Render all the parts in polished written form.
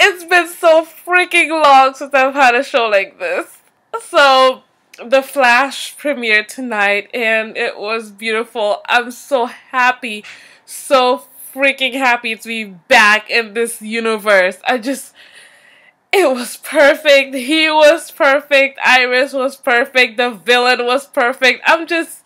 It's been so freaking long since I've had a show like this. So, The Flash premiered tonight and it was beautiful. I'm so happy, so freaking happy to be back in this universe. It was perfect. He was perfect. Iris was perfect. The villain was perfect. I'm just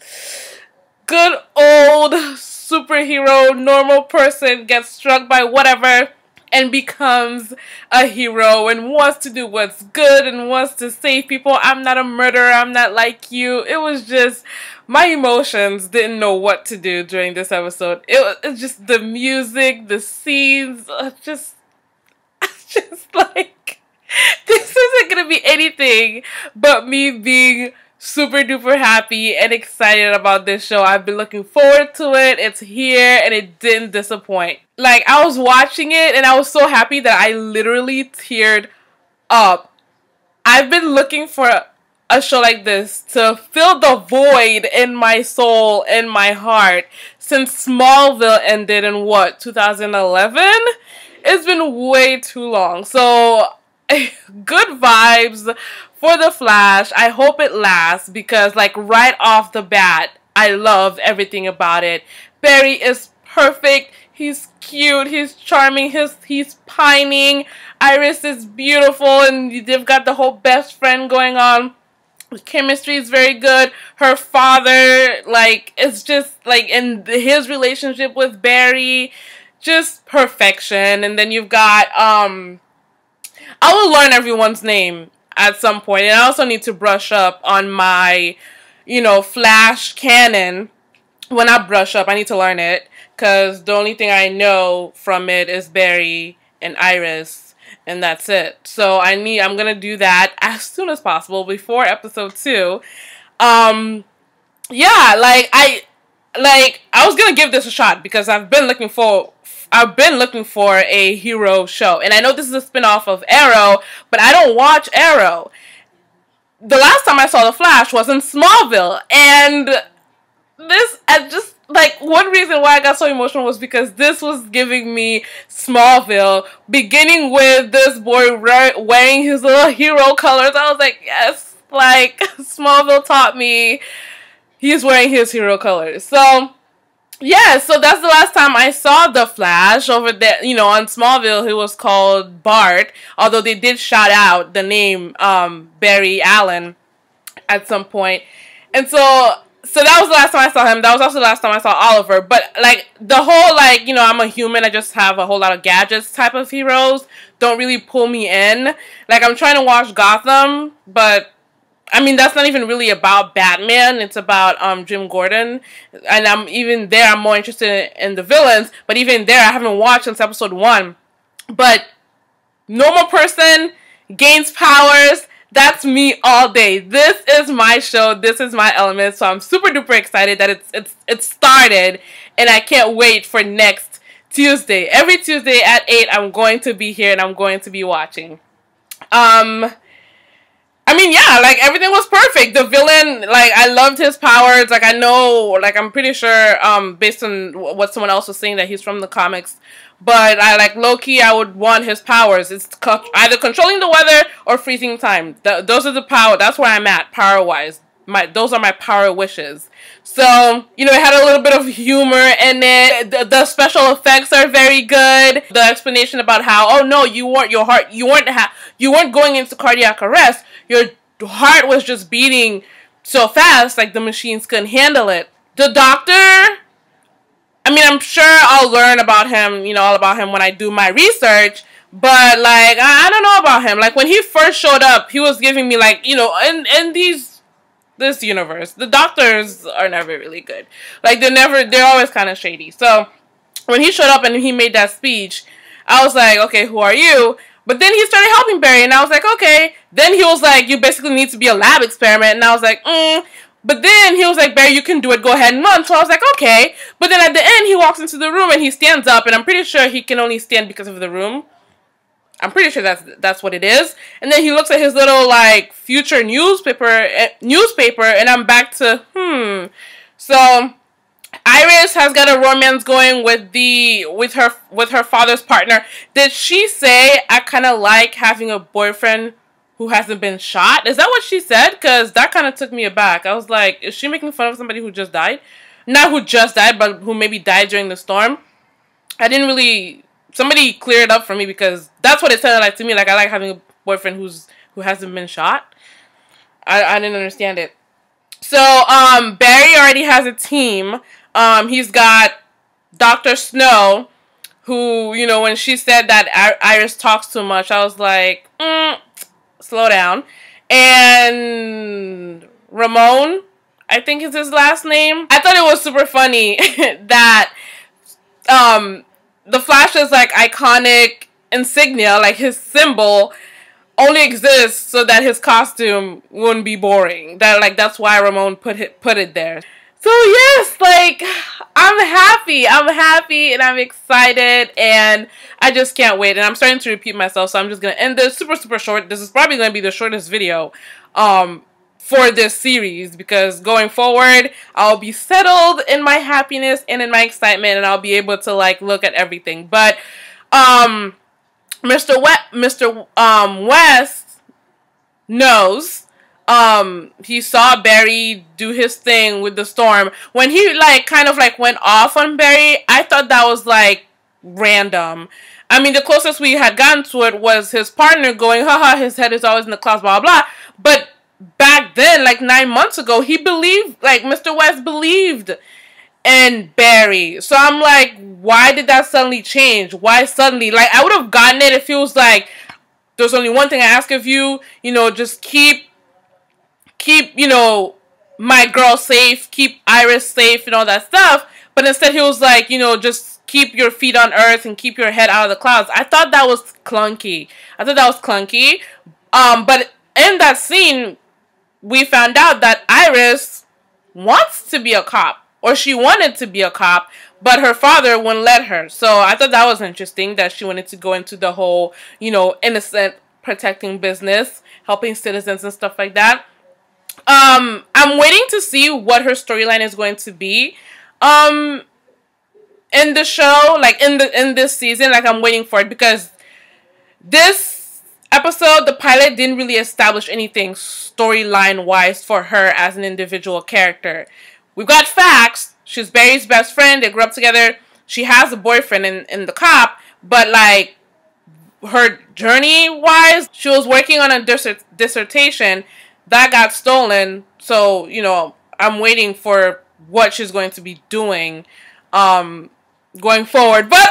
good old superhero, normal person gets struck by whatever and becomes a hero and wants to do what's good and wants to save people. I'm not a murderer. I'm not like you. It was just, my emotions didn't know what to do during this episode. It's just the music, the scenes, just like, this isn't going to be anything but me being super duper happy and excited about this show. I've been looking forward to it. It's here and it didn't disappoint. Like, I was watching it and I was so happy that I literally teared up. I've been looking for a show like this to fill the void in my soul, in my heart, since Smallville ended in what, 2011? It's been way too long. So, good vibes for The Flash. I hope it lasts because, like, right off the bat, I loved everything about it. Barry is perfect. He's cute. He's charming. He's pining. Iris is beautiful, and they've got the whole best friend going on. The chemistry is very good. Her father, like, it's just, like, in his relationship with Barry, just perfection. And then you've got, I will learn everyone's name at some point. And I also need to brush up on my, Flash canon. When I brush up, I need to learn it. Because the only thing I know from it is Barry and Iris. And that's it. So I'm going to do that as soon as possible before episode 2. Yeah, I was going to give this a shot because I've been looking for a hero show. And I know this is a spin-off of Arrow, but I don't watch Arrow. The last time I saw The Flash was in Smallville. And one reason why I got so emotional was because this was giving me Smallville, beginning with this boy wearing his little hero colors. I was like, yes, like, Smallville taught me he's wearing his hero colors. So, yeah, so that's the last time I saw The Flash over there, on Smallville. He was called Bart, although they did shout out the name Barry Allen at some point. And so that was the last time I saw him. That was also the last time I saw Oliver. But, like, the whole, like, I'm a human, I just have a whole lot of gadgets type of heroes don't really pull me in. Like, I'm trying to watch Gotham, but I mean, that's not even really about Batman. It's about Jim Gordon. And I'm more interested in the villains. But even there, I haven't watched since episode 1. But normal person gains powers. That's me all day. This is my show. This is my element. So I'm super duper excited that it started. And I can't wait for next Tuesday. Every Tuesday at 8, I'm going to be here and I'm going to be watching. I mean, yeah, like, everything was perfect. The villain, like, I loved his powers. Like, I know, like, I'm pretty sure, based on what someone else was saying, that he's from the comics. But low-key, I would want his powers. It's either controlling the weather or freezing time. Those are the power. That's where I'm at, power-wise. Those are my power wishes. So, it had a little bit of humor in it. The special effects are very good. The explanation about how, oh no, you weren't going into cardiac arrest. Your heart was just beating so fast, like the machines couldn't handle it. The doctor, I mean, I'm sure I'll learn about him, all about him when I do my research. But, like, I don't know about him. Like, when he first showed up, he was giving me, like, in this universe, the doctors are never really good. Like, they're always kind of shady. So, when he showed up and he made that speech, I was like, okay, who are you? But then he started helping Barry, and I was like, okay. Then he was like, you basically need to be a lab experiment, and I was like, But then he was like, Barry, you can do it, go ahead and run. So I was like, okay. But then at the end, he walks into the room, and he stands up, and I'm pretty sure he can only stand because of the room. I'm pretty sure that's what it is. And then he looks at his little, like, future newspaper, and I'm back to, So, I Iris has got a romance going with her father's partner. Did she say, I kind of like having a boyfriend who hasn't been shot? Is that what she said? Because that kind of took me aback. I was like, is she making fun of somebody who just died? Not who just died, but who maybe died during the storm. I didn't really... Somebody clear it up for me, because that's what it sounded like to me. Like, I like having a boyfriend who hasn't been shot. I didn't understand it. So, Barry already has a team. He's got Dr. Snow, who, you know, when she said that Iris talks too much, I was like, slow down. And Ramon, I think is his last name. I thought it was super funny that, the Flash's, like, iconic insignia, like his symbol, only exists so that his costume wouldn't be boring. That's why Ramon put it there. So yes, like, I'm happy, and I'm excited, and I just can't wait. And I'm starting to repeat myself, so I'm just gonna end this super short. This is probably gonna be the shortest video, for this series, because going forward, I'll be settled in my happiness and in my excitement, and I'll be able to, like, look at everything. But, Mr. West knows. He saw Barry do his thing with the storm. When he, like, kind of, like, went off on Barry, I thought that was, like, random. I mean, the closest we had gotten to it was his partner going, haha, his head is always in the clouds, blah, blah, blah. But back then, like 9 months ago, he believed, like, Mr. West believed in Barry. So I'm like, why did that suddenly change? Why suddenly? Like, I would have gotten it if he was like, there's only one thing I ask of you, you know, just keep, you know, my girl safe, keep Iris safe and all that stuff. But instead he was like, you know, just keep your feet on earth and keep your head out of the clouds. I thought that was clunky. But in that scene, we found out that Iris wants to be a cop, or she wanted to be a cop, but her father wouldn't let her. So I thought that was interesting, that she wanted to go into the whole, you know, innocent protecting business, helping citizens and stuff like that. I'm waiting to see what her storyline is going to be in the show, like in this season. Like, I'm waiting for it, because this episode, the pilot, didn't really establish anything storyline wise for her as an individual character. We've got facts. She's Barry's best friend. They grew up together. She has a boyfriend in the cop, but, like, her journey wise, she was working on a dissertation that got stolen. So, you know, I'm waiting for what she's going to be doing going forward. But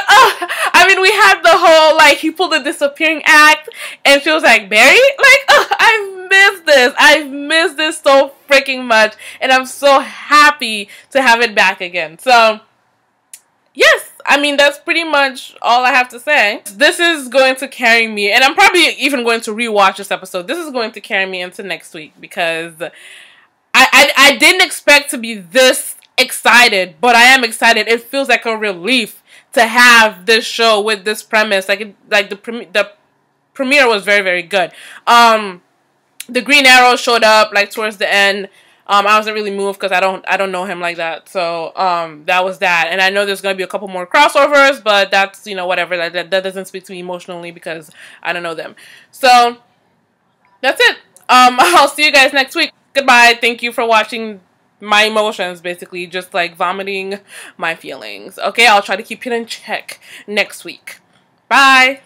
I mean, we had the whole, like, he pulled the disappearing act, and she was like, Barry, like, I've missed this so freaking much, and I'm so happy to have it back again. So yes, I mean, that's pretty much all I have to say. This is going to carry me, and I'm probably even going to rewatch this episode. This is going to carry me into next week, because I didn't expect to be this excited, but I am excited. It feels like a relief to have this show with this premise. The premiere was very good. The Green Arrow showed up, like, towards the end. I wasn't really moved because I don't know him like that. So that was that. And I know there's gonna be a couple more crossovers, but that's, you know, whatever. That doesn't speak to me emotionally, because I don't know them. So that's it. I'll see you guys next week. Goodbye. Thank you for watching my emotions, basically, just like vomiting my feelings. Okay, I'll try to keep it in check next week. Bye.